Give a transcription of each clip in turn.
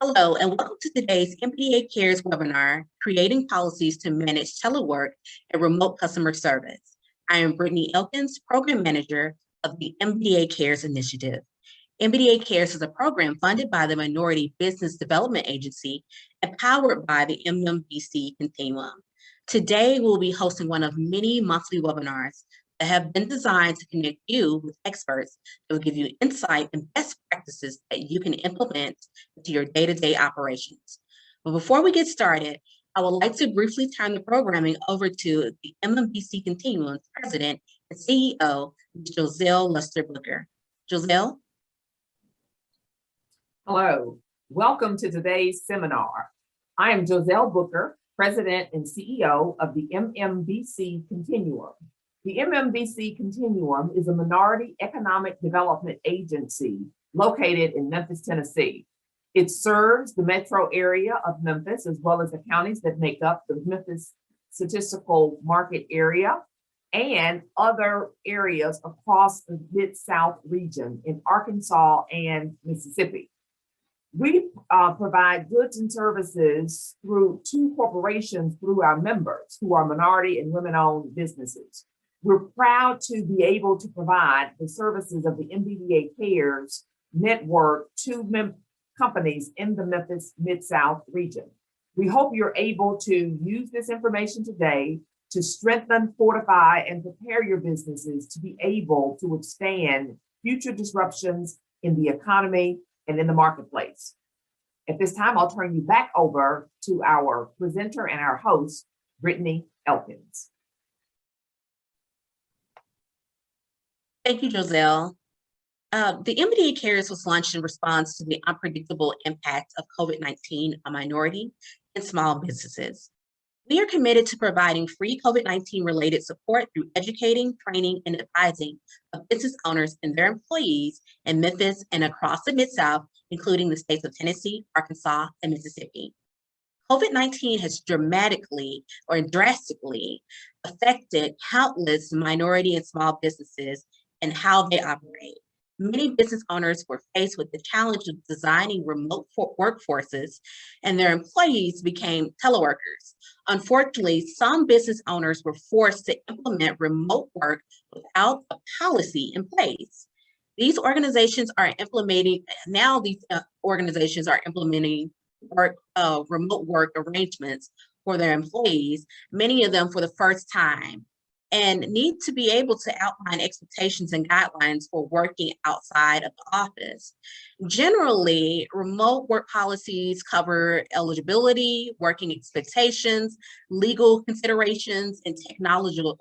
Hello, and welcome to today's MBDA Cares webinar, Creating Policies to Manage Telework and Remote Customer Service. I am Brittany Elkins, Program Manager of the MBDA Cares Initiative. MBDA Cares is a program funded by the Minority Business Development Agency and powered by the MMBC Continuum. Today, we'll be hosting one of many monthly webinars that have been designed to connect you with experts that will give you insight and best practices that you can implement into your day-to-day operations. But before we get started, I would like to briefly turn the programming over to the MMBC Continuum's President and CEO, Joselle Luster-Booker. Joselle? Hello, welcome to today's seminar. I am Joselle Booker, President and CEO of the MMBC Continuum. The MMBC Continuum is a minority economic development agency located in Memphis, Tennessee. It serves the metro area of Memphis, as well as the counties that make up the Memphis statistical market area and other areas across the Mid-South region in Arkansas and Mississippi. We provide goods and services through two corporations through our members who are minority and women-owned businesses. We're proud to be able to provide the services of the MBDA Cares network to companies in the Memphis Mid-South region. We hope you're able to use this information today to strengthen, fortify, and prepare your businesses to be able to withstand future disruptions in the economy and in the marketplace. At this time, I'll turn you back over to our presenter and our host, Brittany Elkins. Thank you, Joselle. The MBDA Cares was launched in response to the unpredictable impact of COVID-19 on minority and small businesses. We are committed to providing free COVID-19 related support through educating, training, and advising of business owners and their employees in Memphis and across the Mid-South, including the states of Tennessee, Arkansas, and Mississippi. COVID-19 has drastically affected countless minority and small businesses and how they operate. Many business owners were faced with the challenge of designing remote workforces, and their employees became teleworkers. Unfortunately, some business owners were forced to implement remote work without a policy in place. These organizations are implementing remote work arrangements for their employees, many of them for the first time, and need to be able to outline expectations and guidelines for working outside of the office. Generally, remote work policies cover eligibility, working expectations, legal considerations, and technological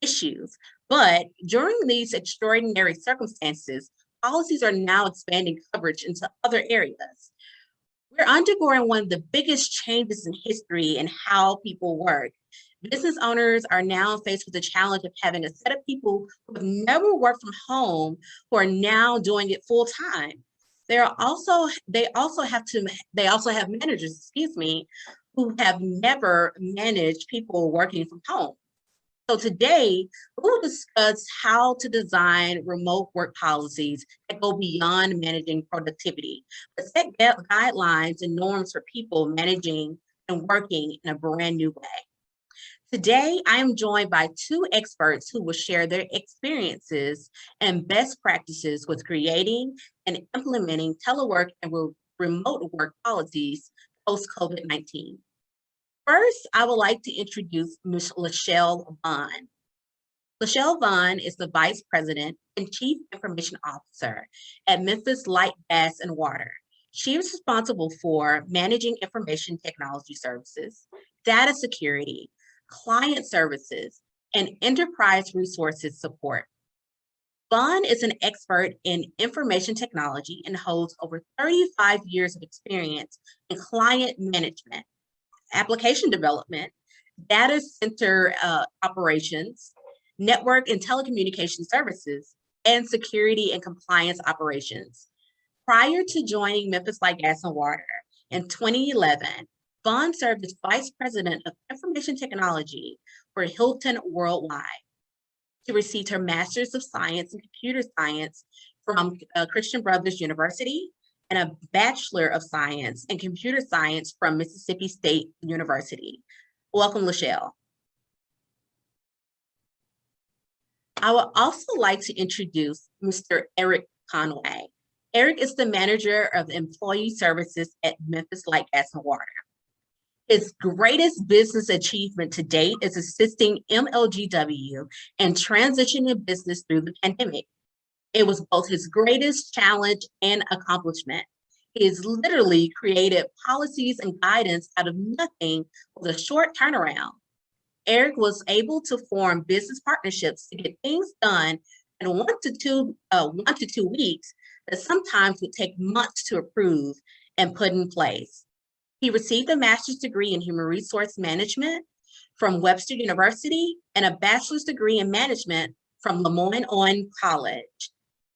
issues. But during these extraordinary circumstances, policies are now expanding coverage into other areas. We're undergoing one of the biggest changes in history in how people work. Business owners are now faced with the challenge of having a set of people who have never worked from home who are now doing it full time. They also have managers, who have never managed people working from home. So today, we will discuss how to design remote work policies that go beyond managing productivity, but set guidelines and norms for people managing and working in a brand new way. Today, I am joined by two experts who will share their experiences and best practices with creating and implementing telework and remote work policies post-COVID-19. First, I would like to introduce Ms. Lachelle Vaughn. Lachelle Vaughn is the Vice President and Chief Information Officer at Memphis Light, Gas, and Water. She is responsible for managing information technology services, data security, client services, and enterprise resources support. Vaughn is an expert in information technology and holds over 35 years of experience in client management, application development, data center operations, network and telecommunication services, and security and compliance operations. Prior to joining Memphis Light, Gas, and Water in 2011, Vaughn served as Vice President of Information Technology for Hilton Worldwide. She received her Master's of Science in Computer Science from Christian Brothers University and a Bachelor of Science in Computer Science from Mississippi State University. Welcome, Lachelle. I would also like to introduce Mr. Eric Conway. Eric is the manager of employee services at Memphis Light, Gas, and Water. His greatest business achievement to date is assisting MLGW and transitioning business through the pandemic. It was both his greatest challenge and accomplishment. He has literally created policies and guidance out of nothing with a short turnaround. Eric was able to form business partnerships to get things done in 1 to 2 weeks that sometimes would take months to approve and put in place. He received a master's degree in human resource management from Webster University and a bachelor's degree in management from Lemoyne-on College.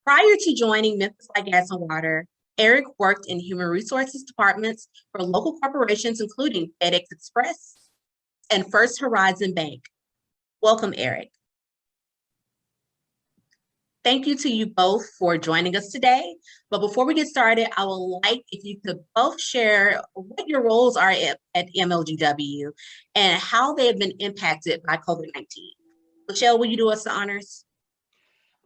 Prior to joining Memphis Light, Gas, and Water, Eric worked in human resources departments for local corporations, including FedEx Express and First Horizon Bank. Welcome, Eric. Thank you to you both for joining us today. But before we get started, I would like if you could both share what your roles are at MLGW and how they have been impacted by COVID-19. Michelle, will you do us the honors?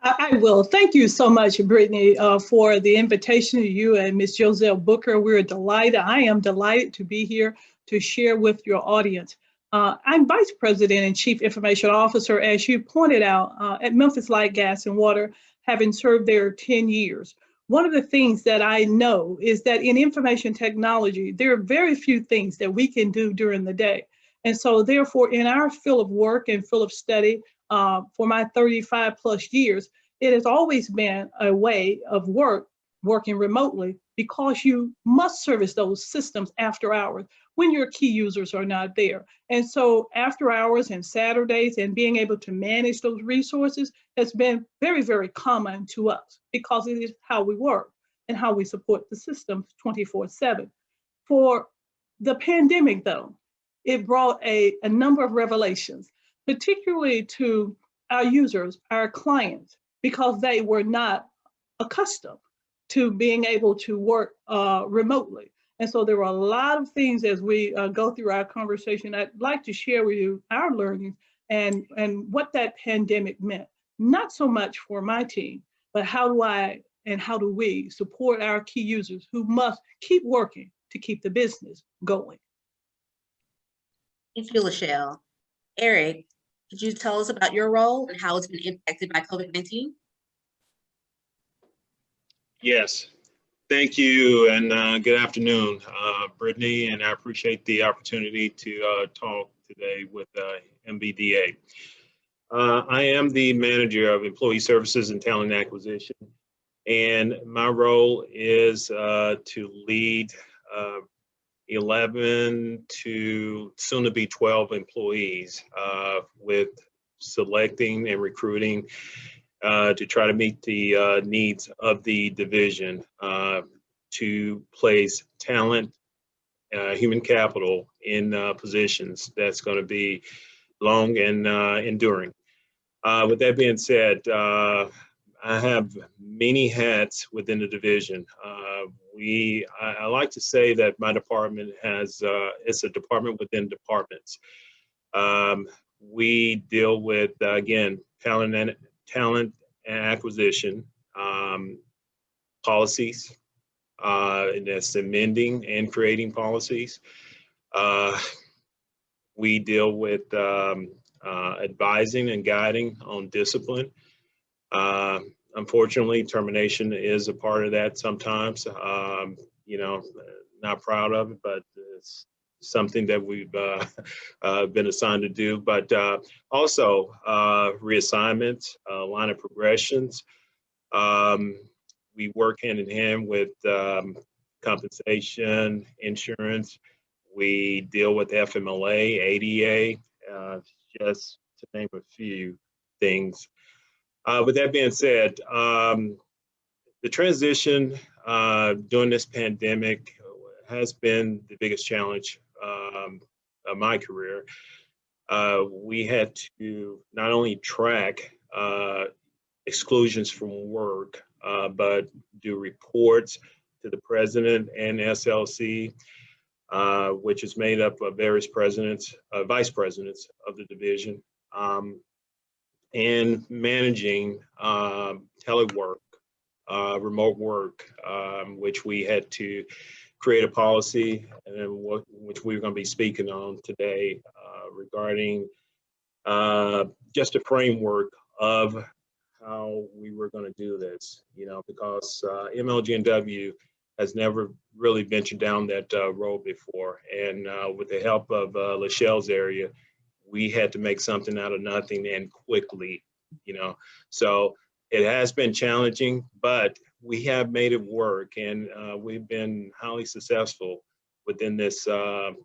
I will. Thank you so much, Brittany, for the invitation to you and Ms. Joselle Booker. We're delighted. I am delighted to be here to share with your audience. I'm Vice President and Chief Information Officer, as you pointed out, at Memphis Light, Gas, and Water, having served there 10 years. One of the things that I know is that in information technology, there are very few things that we can do during the day. And so therefore, in our field of work and field of study, for my 35 plus years, it has always been a way of working remotely, because you must service those systems after hours when your key users are not there. And so after hours and Saturdays and being able to manage those resources has been very, very common to us, because it is how we work and how we support the systems 24/7. For the pandemic, though, it brought a number of revelations, particularly to our users, our clients, because they were not accustomed to being able to work remotely. And so there were a lot of things as we go through our conversation. I'd like to share with you our learnings and what that pandemic meant, not so much for my team, but how do we support our key users who must keep working to keep the business going. Thank you, Lachelle. Eric, could you tell us about your role and how it's been impacted by COVID-19? Yes, thank you, and good afternoon, Brittany, and I appreciate the opportunity to talk today with MBDA. I am the manager of employee services and talent acquisition, and my role is to lead 11 to soon to be 12 employees with selecting and recruiting to try to meet the needs of the division to place talent, human capital in positions that's going to be long and enduring. With that being said, I have many hats within the division. I like to say that my department it's a department within departments. We deal with, again, talent and acquisition, policies, and that's amending and creating policies. We deal with advising and guiding on discipline. Unfortunately, termination is a part of that sometimes. Not proud of it, but it's something that we've been assigned to do. But also reassignments, line of progressions. We work hand in hand with compensation, insurance. We deal with FMLA, ADA, just to name a few things. With that being said, the transition during this pandemic has been the biggest challenge of my career. We had to not only track exclusions from work, but do reports, to the president and SLC, which is made up of various presidents, vice presidents of the division, and managing telework, remote work, which we had to create a policy, and which we're going to be speaking on today regarding just a framework of how we were going to do this, because MLG&W has never really ventured down that road before. And with the help of Lachelle's area, we had to make something out of nothing and quickly, So it has been challenging, but we have made it work, and we've been highly successful within this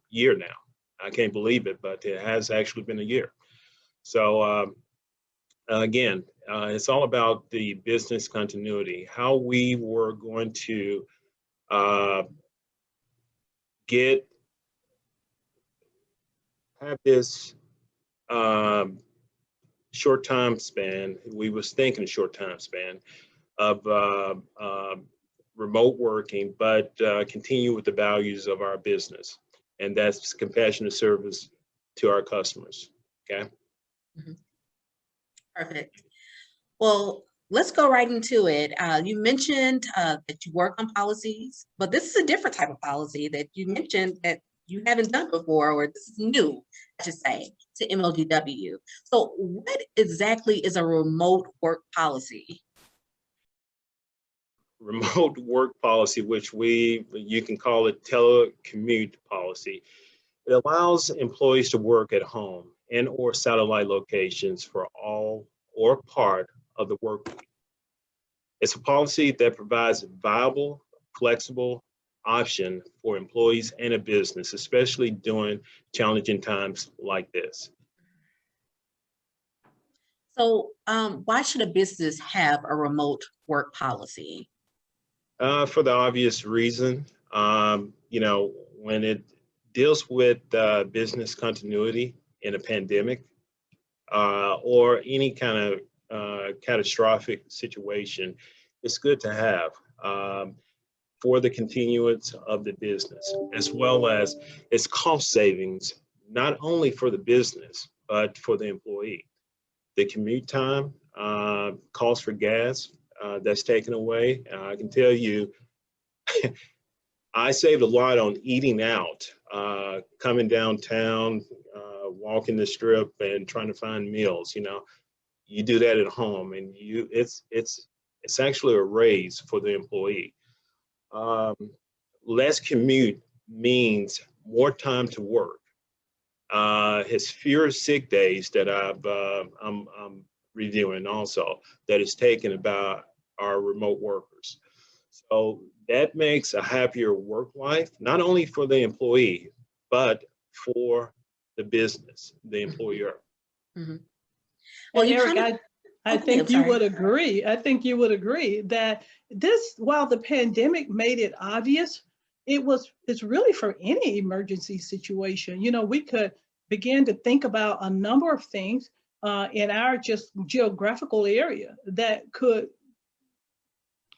year now. I can't believe it, but it has actually been a year. So again, it's all about the business continuity, how we were going to have this short time span. We was thinking a short time span of remote working, but continue with the values of our business, and that's compassionate service to our customers. Okay. Mm-hmm. Perfect. Well, let's go right into it. You mentioned that you work on policies, but this is a different type of policy that you mentioned that you haven't done before, or this is new, I should say, to MLGW. So what exactly is a remote work policy? Remote work policy, which you can call it telecommute policy. It allows employees to work at home and or satellite locations for all or part of the work week. It's a policy that provides a viable, flexible option for employees and a business, especially during challenging times like this. So why should a business have a remote work policy? For the obvious reason, when it deals with business continuity in a pandemic or any kind of catastrophic situation, it's good to have for the continuance of the business, as well as its cost savings, not only for the business, but for the employee. The commute time, cost for gas, that's taken away. I can tell you, I saved a lot on eating out, coming downtown, walking the strip and trying to find meals. You do that at home, and it's actually a raise for the employee. Less commute means more time to work. It's fewer sick days that I'm reviewing also that is taken about our remote workers. So that makes a happier work life, not only for the employee, but for the business, the employer. Mm-hmm. Well, Eric, I think you would agree. I think you would agree that while the pandemic made it obvious, it's really for any emergency situation. We could begin to think about a number of things in our just geographical area that could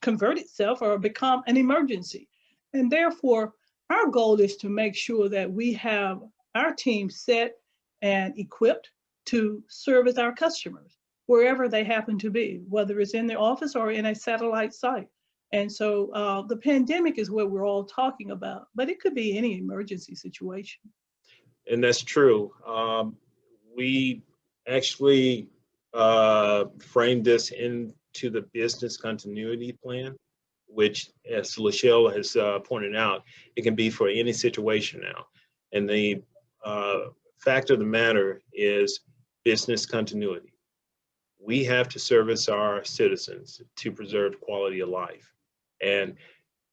convert itself or become an emergency. And therefore, our goal is to make sure that we have our team set and equipped to service our customers wherever they happen to be, whether it's in the office or in a satellite site. And so the pandemic is what we're all talking about, but it could be any emergency situation. And that's true. We actually framed this into the business continuity plan, which, as Lachelle has pointed out, it can be for any situation now. And the fact of the matter is business continuity. We have to service our citizens to preserve quality of life. And,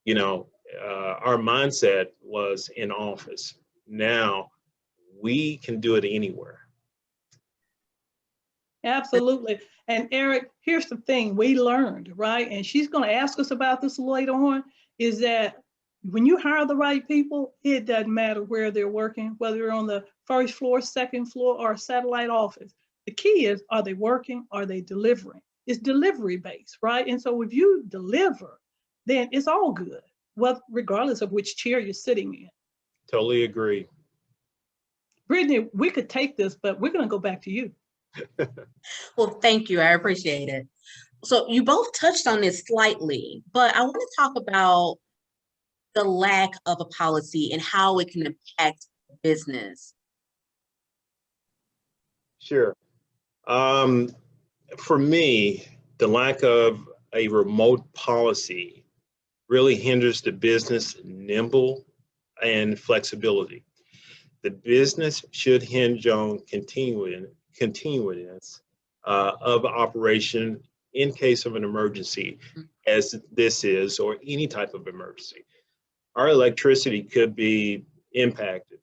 our mindset was in office. Now we can do it anywhere. Absolutely. And Eric, here's the thing we learned, right? And she's going to ask us about this later on, is that when you hire the right people, it doesn't matter where they're working, whether they're on the first floor, second floor, or a satellite office. The key is, are they working? Are they delivering? It's delivery based, right? And so if you deliver, then it's all good. well, regardless of which chair you're sitting in. Totally agree. Brittany, we could take this, but we're going to go back to you. Well, thank you. I appreciate it. So you both touched on this slightly, but I want to talk about the lack of a policy and how it can impact business. Sure. For me, the lack of a remote policy really hinders the business nimble and flexibility. The business should hinge on continuance of operation in case of an emergency, as this is, or any type of emergency. Our electricity could be impacted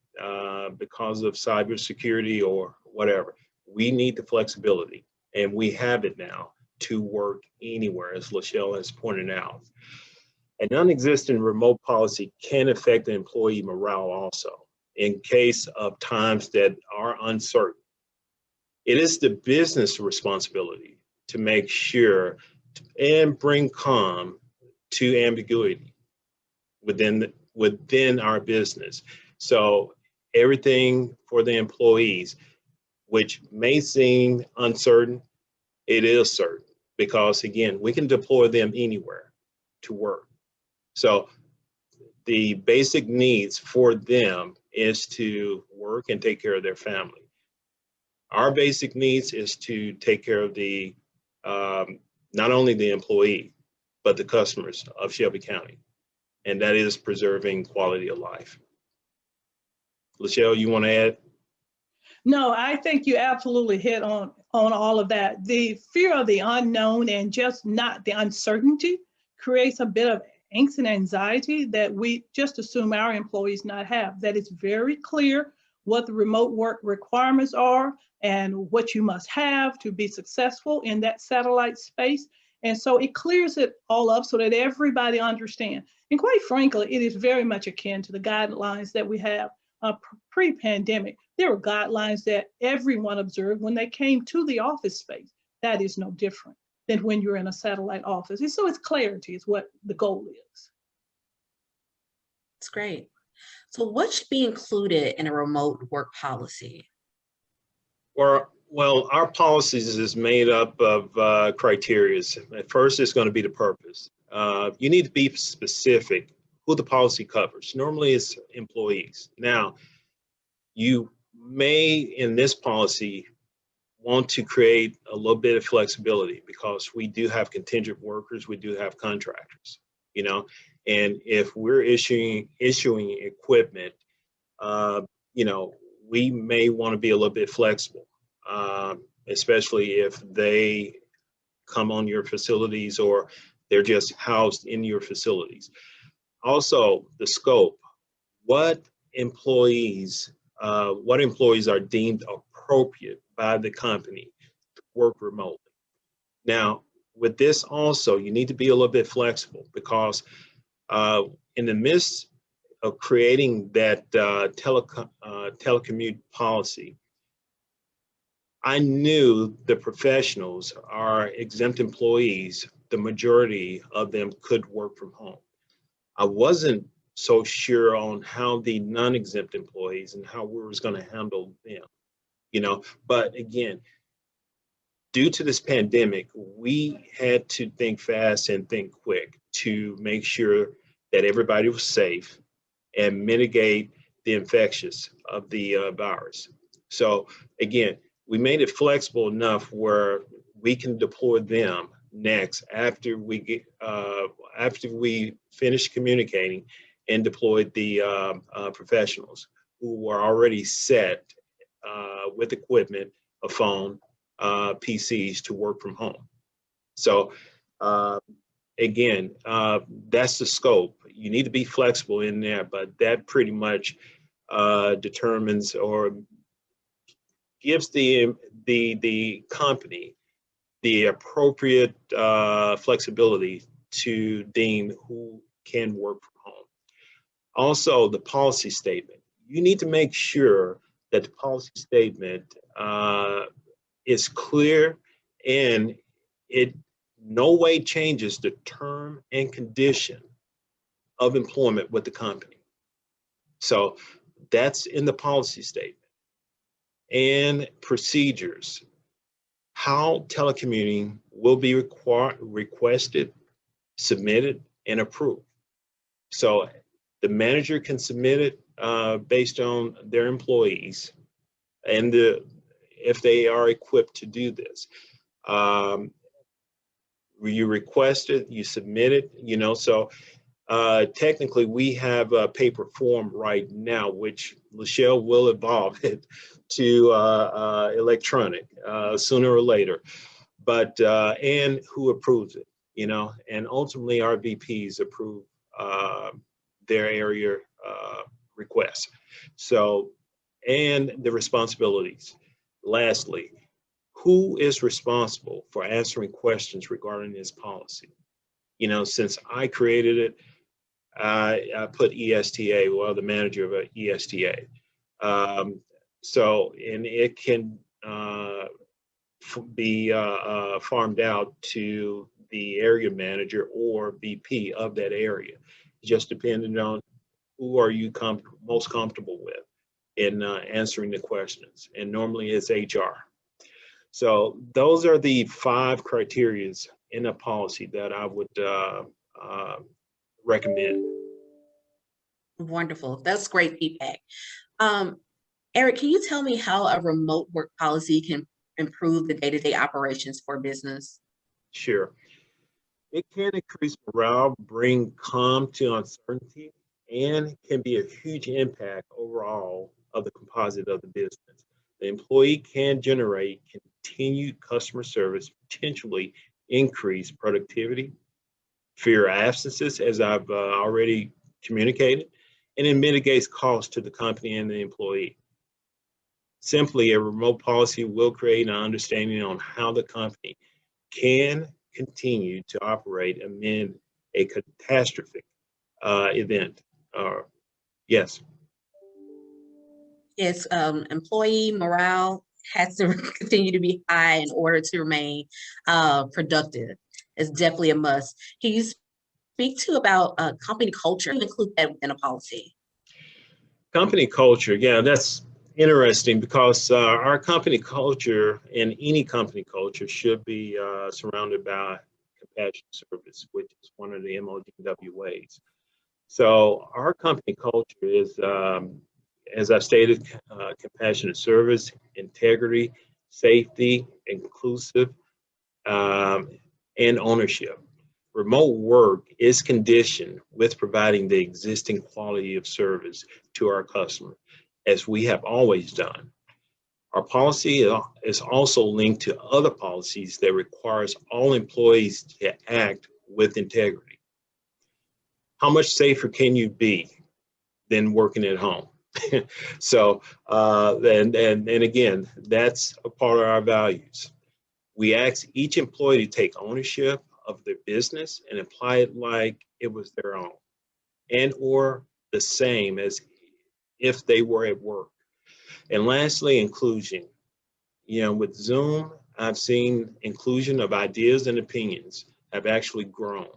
because of cybersecurity or whatever. We need the flexibility, and we have it now to work anywhere, as Lachelle has pointed out. A non-existent remote policy can affect the employee morale also in case of times that are uncertain. It is the business responsibility to make sure and bring calm to ambiguity within our business. So everything for the employees, which may seem uncertain, it is certain because again, we can deploy them anywhere to work. So the basic needs for them is to work and take care of their family. Our basic needs is to take care of the not only the employee, but the customers of Shelby County. And that is preserving quality of life. Lachelle, you want to add? No, I think you absolutely hit on all of that. The fear of the unknown and just not the uncertainty creates a bit of angst and anxiety that we just assume our employees not have. That it's very clear what the remote work requirements are and what you must have to be successful in that satellite space. And so it clears it all up so that everybody understands. And quite frankly, it is very much akin to the guidelines that we have pre-pandemic. There were guidelines that everyone observed when they came to the office space. That is no different than when you're in a satellite office. And so it's clarity is what the goal is. That's great. So what should be included in a remote work policy? Well, our policies is made up of criteria. At first, it's going to be the purpose. You need to be specific who the policy covers. Normally, it's employees. Now, you may, in this policy, want to create a little bit of flexibility because we do have contingent workers, we do have contractors, you know, and if we're issuing equipment, you know, we may want to be a little bit flexible, especially if they come on your facilities or they're just housed in your facilities. Also, the scope, what employees are deemed appropriate by the company to work remotely. Now, with this also, you need to be a little bit flexible because in the midst of creating that telecommute policy, I knew the professionals, our exempt employees, the majority of them could work from home. I wasn't so sure on how the non-exempt employees and how we was going to handle them, you know, but again, due to this pandemic, we had to think fast and think quick to make sure that everybody was safe and mitigate the infections of the virus. So again, we made it flexible enough where we can deploy them next after we finish communicating and deployed the professionals who were already set with equipment, a phone, PCs to work from home. So again, that's the scope. You need to be flexible in there, but that pretty much determines or gives the company the appropriate flexibility to deem who can work from home. Also, the policy statement. You need to make sure that the policy statement is clear and it no way changes the term and condition of employment with the company. So that's in the policy statement. And procedures, how telecommuting will be requested, submitted, and approved. So the manager can submit it based on their employees and if they are equipped to do this. You request it, you submit it, so technically we have a paper form right now, which Lachelle will evolve it to electronic sooner or later, but and who approves it, and ultimately our VPs approve their area requests. So, and the responsibilities. Lastly, who is responsible for answering questions regarding this policy? Since I created it, I put ESTA, well, the manager of ESTA. So, and it can be farmed out to the area manager or VP of that area, just depending on who are you most comfortable with in answering the questions. And normally it's HR. So those are the 5 criteria in a policy that I would recommend. Wonderful. That's great feedback. Eric, can you tell me how a remote work policy can improve the day-to-day operations for business? Sure. It can increase morale, bring calm to uncertainty, and can be a huge impact overall of the composite of the business. The employee can generate continued customer service, potentially increase productivity, fewer absences, as I've already communicated, and it mitigates costs to the company and the employee. Simply, a remote policy will create an understanding on how the company can continue to operate amid a catastrophic event. Yes. Yes, employee morale has to continue to be high in order to remain productive. It's definitely a must. Can you speak to about company culture? Include that within a policy. Company culture, yeah, that's interesting because our company culture and any company culture should be surrounded by compassion service, which is one of the MODW ways. So our company culture is, as I stated, compassionate service, integrity, safety, inclusive, and ownership. Remote work is conditioned with providing the existing quality of service to our customer, as we have always done. Our policy is also linked to other policies that requires all employees to act with integrity. How much safer can you be than working at home? So, and again, that's a part of our values. We ask each employee to take ownership of their business and apply it like it was their own, and or the same as if they were at work. And lastly, inclusion. With Zoom, I've seen inclusion of ideas and opinions have actually grown.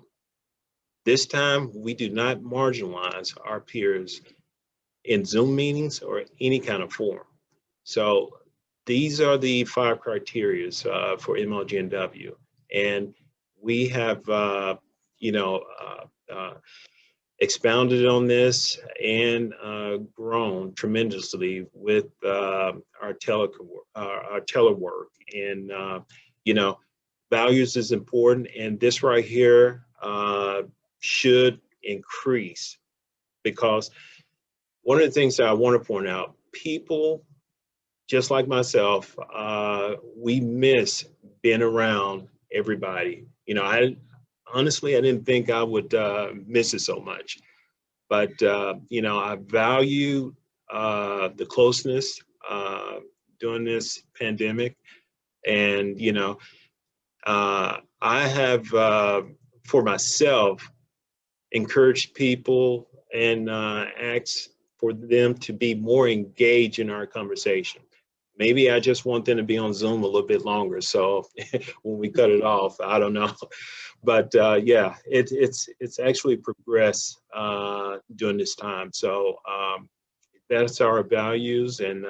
This time, we do not marginalize our peers in Zoom meetings or any kind of forum. So these are the 5 criteria for MLGNW. And we have, expounded on this and grown tremendously with our telework. And, values is important. And this right here should increase, because one of the things that I want to point out, people just like myself, we miss being around everybody. Honestly, I didn't think I would miss it so much, but I value the closeness during this pandemic, and I have for myself encouraged people and asked for them to be more engaged in our conversation. maybe I just want them to be on Zoom a little bit longer. So when we cut it off, I don't know. But yeah, it's actually progressed during this time. So that's our values, and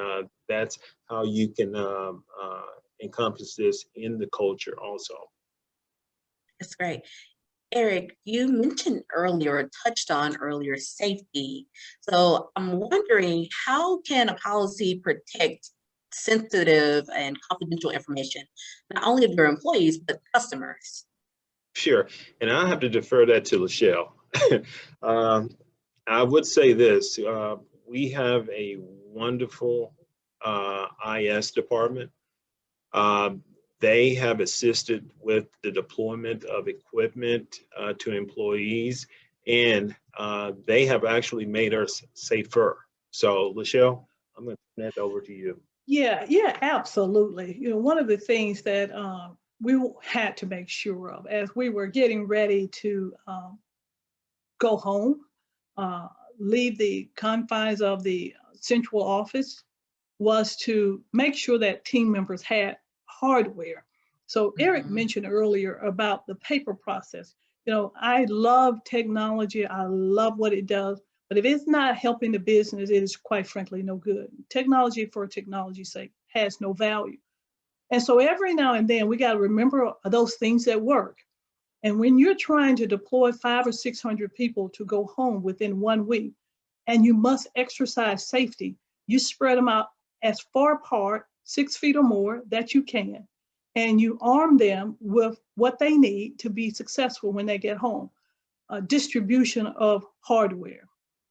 that's how you can encompass this in the culture also. That's great. Eric, you mentioned earlier, or touched on earlier, safety. So I'm wondering, how can a policy protect sensitive and confidential information, not only of your employees, but customers? Sure, and I have to defer that to Lachelle. I would say this, we have a wonderful IS department. They have assisted with the deployment of equipment to employees, and they have actually made us safer. So, Lachelle, I'm going to turn that over to you. Yeah, absolutely. One of the things that we had to make sure of as we were getting ready to go home, uh, leave the confines of the central office, was to make sure that team members had hardware. So Eric Mhm. mentioned earlier about the paper process. I love technology. I love what it does. But if it's not helping the business, it is quite frankly no good. Technology for technology's sake has no value. And so every now and then we got to remember those things that work. And when you're trying to deploy 500 or 600 people to go home within 1 week, and you must exercise safety, you spread them out as far apart, 6 feet or more, that you can, and you arm them with what they need to be successful when they get home. Distribution of hardware,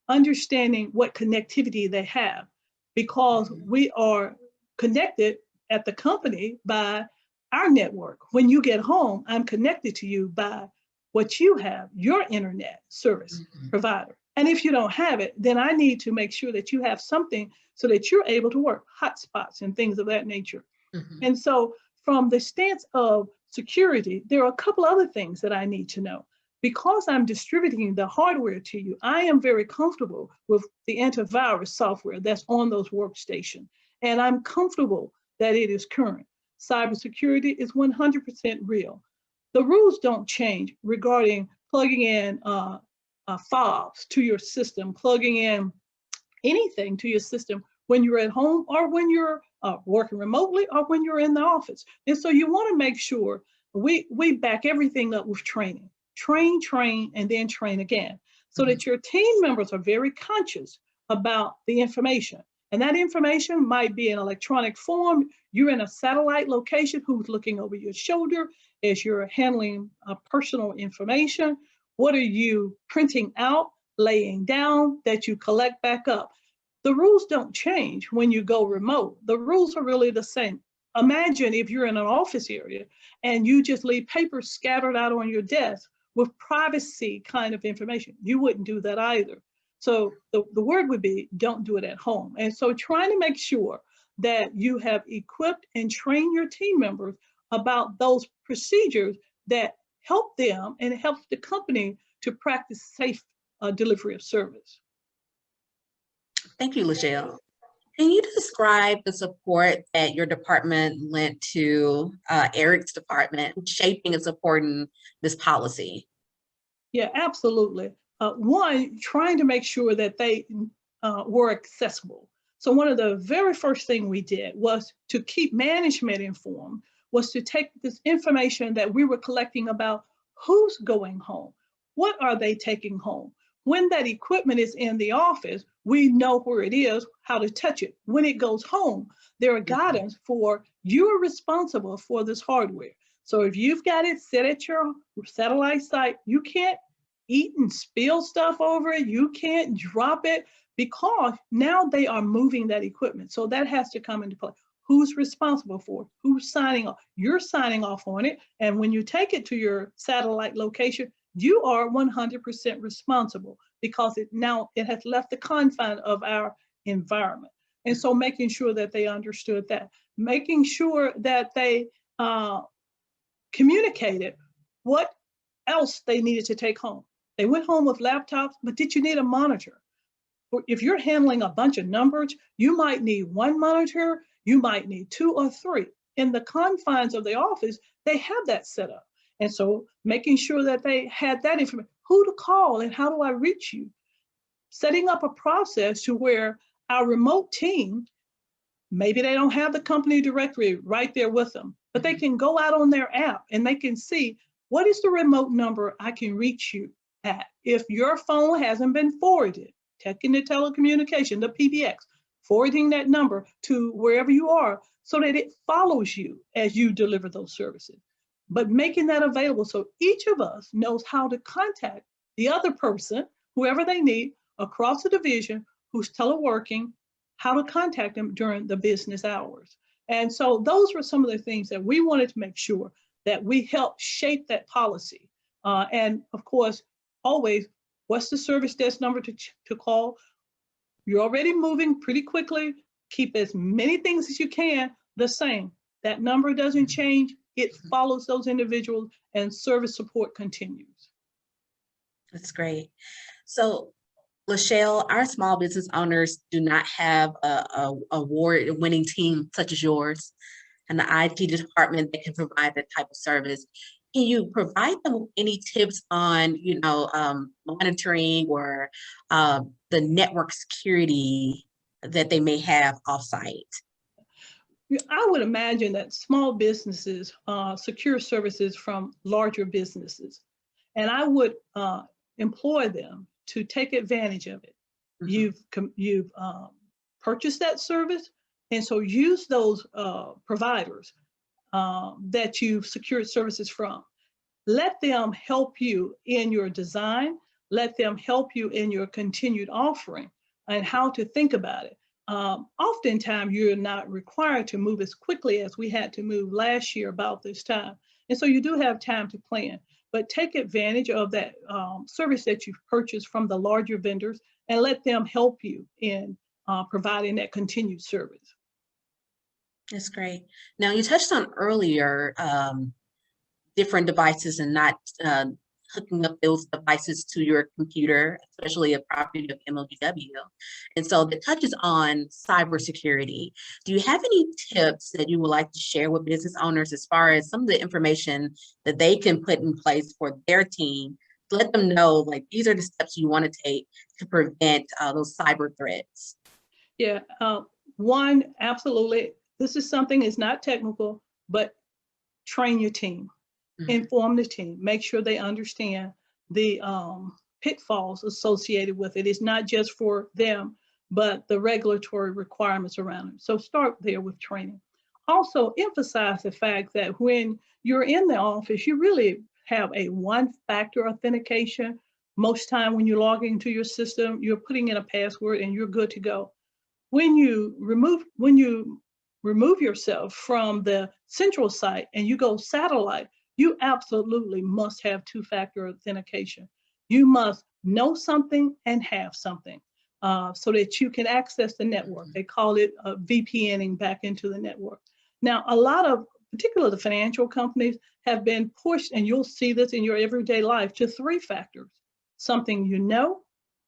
understanding what connectivity they have, because we are connected at the company by our network. When you get home, I'm connected to you by what you have, your internet service Mhm. provider. And if you don't have it, then I need to make sure that you have something so that you're able to work, hotspots and things of that nature. Mhm. And so, from the stance of security, there are a couple other things that I need to know. Because I'm distributing the hardware to you, I am very comfortable with the antivirus software that's on those workstations. And I'm comfortable that it is current. Cybersecurity is 100% real. The rules don't change regarding plugging in fobs to your system, plugging in anything to your system when you're at home or when you're working remotely or when you're in the office. And so you want to make sure we back everything up with training. Train, and then train again, so Mhm. that your team members are very conscious about the information. And that information might be in electronic form. You're in a satellite location, who's looking over your shoulder as you're handling personal information. What are you printing out, laying down that you collect back up? The rules don't change when you go remote. The rules are really the same. Imagine if you're in an office area and you just leave papers scattered out on your desk with privacy kind of information. You wouldn't do that either. So the word would be, don't do it at home. And so trying to make sure that you have equipped and trained your team members about those procedures that help them and help the company to practice safe delivery of service. Thank you, Lachelle. Can you describe the support that your department lent to Eric's department, shaping and supporting this policy? Yeah, absolutely. One, trying to make sure that they were accessible. So one of the very first thing we did was to keep management informed, was to take this information that we were collecting about who's going home, what are they taking home. When that equipment is in the office, we know where it is, how to touch it. When it goes home, there are guidance for you are responsible for this hardware. So if you've got it set at your satellite site, you can't eat and spill stuff over it. You can't drop it, because now they are moving that equipment. So that has to come into play. Who's responsible for it? Who's signing off? You're signing off on it. And when you take it to your satellite location, you are 100% responsible, because it has left the confine of our environment. And so making sure that they understood that, making sure that they communicated what else they needed to take home. They went home with laptops, but did you need a monitor? If you're handling a bunch of numbers, you might need one monitor. You might need 2 or 3. In the confines of the office, they have that set up. And so making sure that they had that information, who to call and how do I reach you? Setting up a process to where our remote team, maybe they don't have the company directory right there with them, but they can go out on their app and they can see what is the remote number I can reach you at. If your phone hasn't been forwarded, taking the telecommunication, the PBX, forwarding that number to wherever you are so that it follows you as you deliver those services. But making that available so each of us knows how to contact the other person, whoever they need, across the division who's teleworking, how to contact them during the business hours. And so those were some of the things that we wanted to make sure that we help shape that policy. And of course, always, what's the service desk number to call? You're already moving pretty quickly. Keep as many things as you can the same. That number doesn't change. It follows those individuals and service support continues. That's great. So, Lachelle, our small business owners do not have a award-winning team such as yours and the IT department that can provide that type of service. Can you provide them any tips on, monitoring or the network security that they may have offsite? I would imagine that small businesses secure services from larger businesses, and I would employ them to take advantage of it. Mm-hmm. You've purchased that service, and so use those providers that you've secured services from. Let them help you in your design. Let them help you in your continued offering and how to think about it. Oftentimes, you're not required to move as quickly as we had to move last year about this time. And so you do have time to plan, but take advantage of that service that you've purchased from the larger vendors and let them help you in providing that continued service. That's great. Now, you touched on earlier different devices and not hooking up those devices to your computer, especially a property of MOBW. And so that touches on cybersecurity. Do you have any tips that you would like to share with business owners as far as some of the information that they can put in place for their team to let them know, like, these are the steps you want to take to prevent those cyber threats? Yeah, one, absolutely. This is something that's not technical, but train your team. Inform the team, make sure they understand the pitfalls associated with it. It's not just for them, but the regulatory requirements around them. So start there with training. Also emphasize the fact that when you're in the office, you really have a one-factor authentication. Most time when you log into your system, you're putting in a password and you're good to go. When you remove yourself from the central site and you go satellite, you absolutely must have two-factor authentication. You must know something and have something so that you can access the network. They call it VPNing back into the network. Now, a lot of, particularly the financial companies, have been pushed, and you'll see this in your everyday life, to 3 factors. Something you know,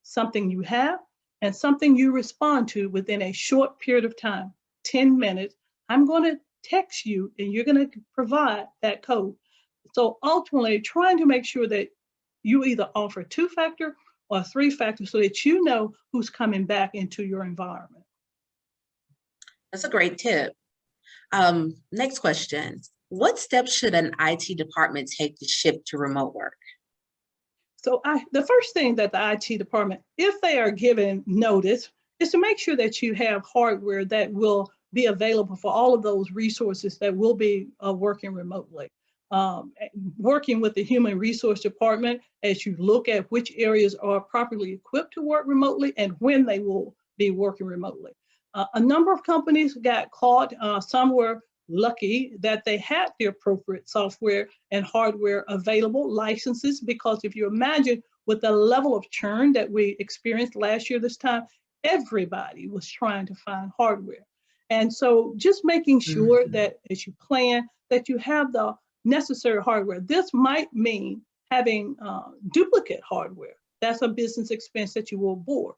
something you have, and something you respond to within a short period of time, 10 minutes. I'm going to text you, and you're going to provide that code. So ultimately, trying to make sure that you either offer 2-factor or 3-factor so that you know who's coming back into your environment. That's a great tip. Next question. What steps should an IT department take to shift to remote work? So the first thing that the IT department, if they are given notice, is to make sure that you have hardware that will be available for all of those resources that will be working remotely. Working with the human resource department as you look at which areas are properly equipped to work remotely and when they will be working remotely. A number of companies got caught. Some were lucky that they had the appropriate software and hardware available, licenses, because if you imagine with the level of churn that we experienced last year this time, everybody was trying to find hardware. And so just making sure that as you plan, that you have the necessary hardware. This might mean having duplicate hardware. That's a business expense that you will absorb,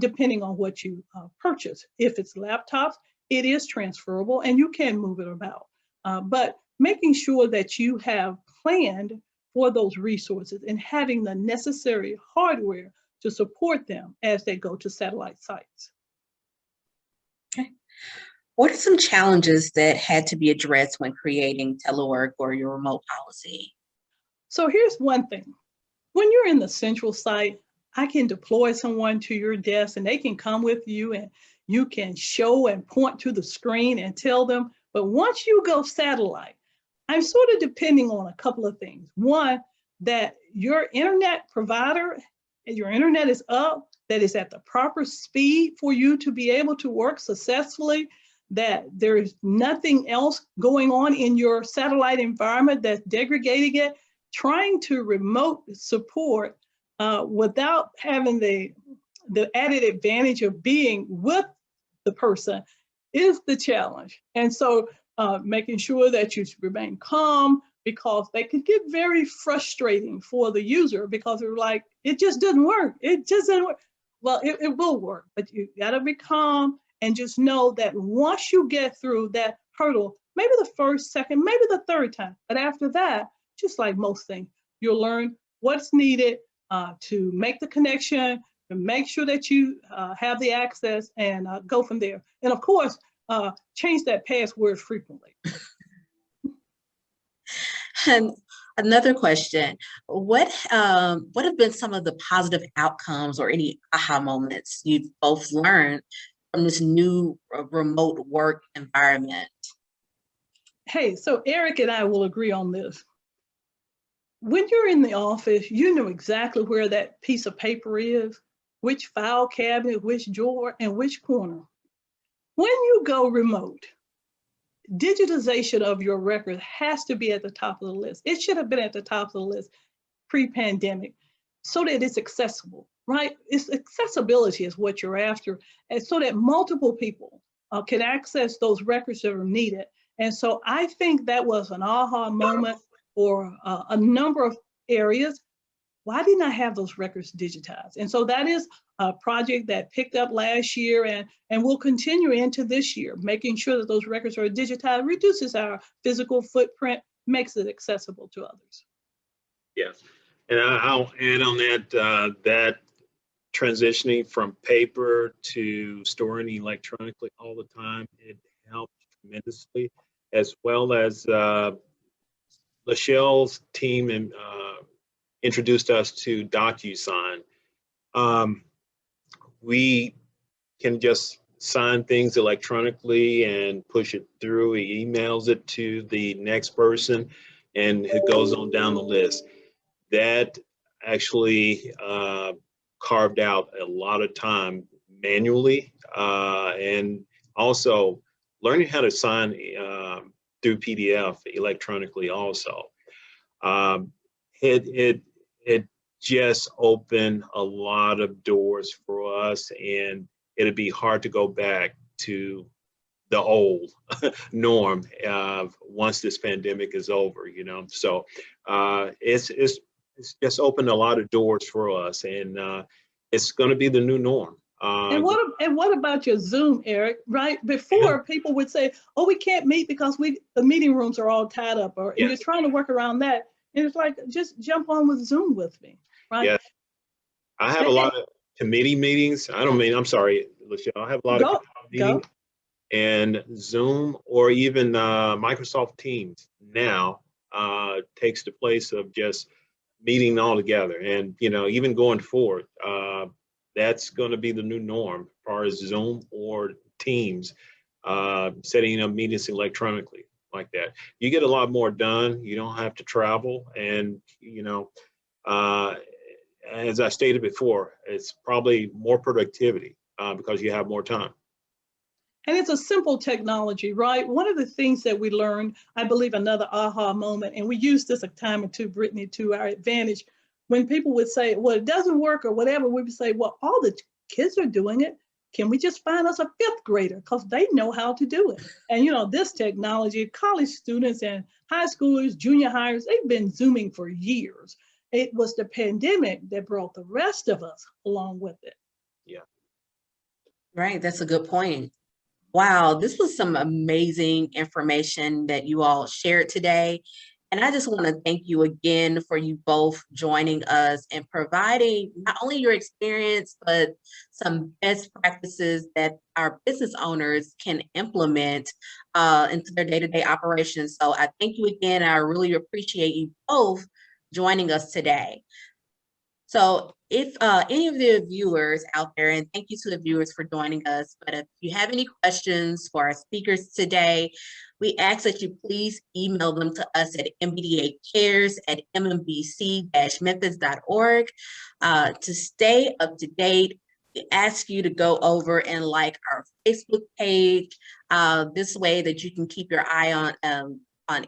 depending on what you purchase. If it's laptops, it is transferable and you can move it about. But making sure that you have planned for those resources and having the necessary hardware to support them as they go to satellite sites. Okay. What are some challenges that had to be addressed when creating telework or your remote policy? So here's one thing. When you're in the central site, I can deploy someone to your desk and they can come with you and you can show and point to the screen and tell them. But once you go satellite, I'm sort of depending on a couple of things. One, that your internet provider, your internet is up, that is at the proper speed for you to be able to work successfully, that there's nothing else going on in your satellite environment that's degrading it. Trying to remote support without having the added advantage of being with the person is the challenge. And so making sure that you remain calm, because they could get very frustrating for the user because they're like, it just doesn't work. It just doesn't work. Well, it will work, but you gotta be calm and just know that once you get through that hurdle, maybe the first, second, maybe the third time, but after that, just like most things, you'll learn what's needed to make the connection, to make sure that you have the access and go from there. And of course, change that password frequently. And another question, what have been some of the positive outcomes or any aha moments you've both learned from this new remote work environment? Hey, so Eric and I will agree on this. When you're in the office, you know exactly where that piece of paper is, which file cabinet, which drawer, and which corner. When you go remote, digitization of your record has to be at the top of the list. It should have been at the top of the list pre-pandemic so that it's accessible, right? It's accessibility is what you're after, and so that multiple people can access those records that are needed. And so I think that was an aha moment for a number of areas. Why didn't I have those records digitized? And so that is a project that picked up last year and will continue into this year, making sure that those records are digitized, reduces our physical footprint, makes it accessible to others. Yes, and I'll add on that, that transitioning from paper to storing electronically all the time, it helped tremendously, as well as Lachelle's team and introduced us to DocuSign. We can just sign things electronically and push it through. He emails it to the next person and it goes on down the list. That actually carved out a lot of time manually, and also learning how to sign through PDF electronically also. It just opened a lot of doors for us, and it'd be hard to go back to the old norm once this pandemic is over, you know. So it's just opened a lot of doors for us, and it's going to be the new norm. And what about your Zoom, Eric? Right before, people would say, "Oh, we can't meet because the meeting rooms are all tied up," or and you're trying to work around that. And it's like, just jump on with Zoom with me, right? Yes, I have a lot of committee meetings. I'm sorry, Lachelle. I have a lot of meetings, and Zoom or even Microsoft Teams now takes the place of just meeting all together. And you know, even going forward, that's going to be the new norm as far as Zoom or Teams, setting up meetings electronically like that. You get a lot more done. You don't have to travel, and you know, as I stated before, it's probably more productivity because you have more time. And it's a simple technology, right? One of the things that we learned, I believe another aha moment, and we use this a time or two, Brittany, to our advantage, when people would say, well, it doesn't work or whatever, we would say, well, all the kids are doing it. Can we just find us a fifth grader? Because they know how to do it. And you know, this technology, college students and high schoolers, junior hires, they've been Zooming for years. It was the pandemic that brought the rest of us along with it. Yeah. Right, that's a good point. Wow, this was some amazing information that you all shared today. And I just want to thank you again for you both joining us and providing not only your experience, but some best practices that our business owners can implement into their day-to-day operations. So I thank you again. I really appreciate you both joining us today. So if any of the viewers out there, and thank you to the viewers for joining us, but if you have any questions for our speakers today, we ask that you please email them to us at mbdacares@mmbc-methods.org. To stay up to date, we ask you to go over and like our Facebook page. This way that you can keep your eye on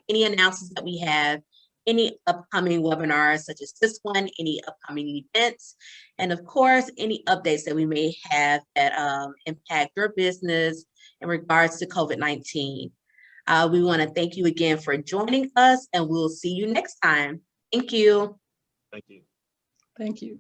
any announcements that we have, any upcoming webinars such as this one, any upcoming events, and of course, any updates that we may have that impact your business in regards to COVID-19. We want to thank you again for joining us, and we'll see you next time. Thank you. Thank you. Thank you.